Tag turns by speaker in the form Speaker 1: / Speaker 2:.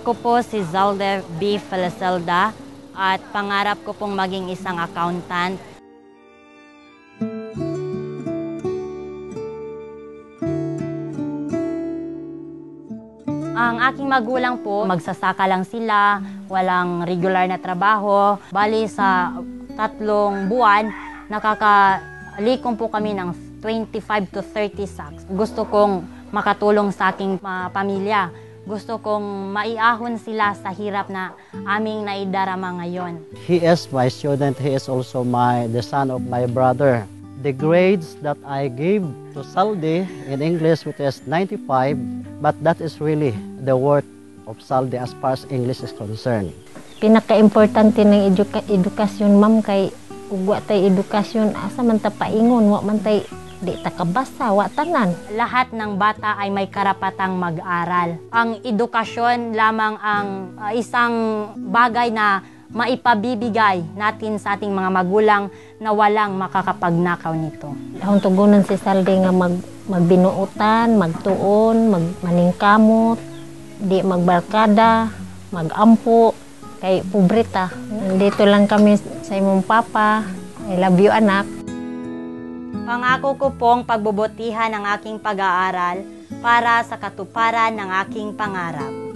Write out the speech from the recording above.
Speaker 1: Ako po si Zalde B. Felicelda at pangarap ko pong maging isang accountant. Ang aking magulang po, magsasaka lang sila, walang regular na trabaho. Bali sa 3 buwan, nakakalikom po kami ng 25 to 30 sacks. Gusto kong makatulong sa aking pamilya. Gusto kong maiahon sila sa hirap na aming naidarama ngayon.
Speaker 2: He is my student. He is also the son of my brother. The grades that I gave to Saldi in English, which is 95, but that is really the worth of Saldi as far as English is concerned.
Speaker 3: Pinaka-importante ng edukasyon, ma'am, kay ugwa tay edukasyon, asa man ta paingon, wa man tay di ta kabasa, wa tanan.
Speaker 1: Lahat ng bata ay may karapatang mag-aral. Ang edukasyon lamang ang isang bagay na maipabibigay natin sa ating mga magulang na walang makakapagnakaw nito.
Speaker 3: Akong tugunan si Saldi nga magbinuutan, magtuon, maningkamot, di magbarkada, magampo, kay pobreta. Nandito lang kami sa imong papa. I love you, anak.
Speaker 1: Pangako ko pong pagbubutihan ang aking pag-aaral para sa katuparan ng aking pangarap.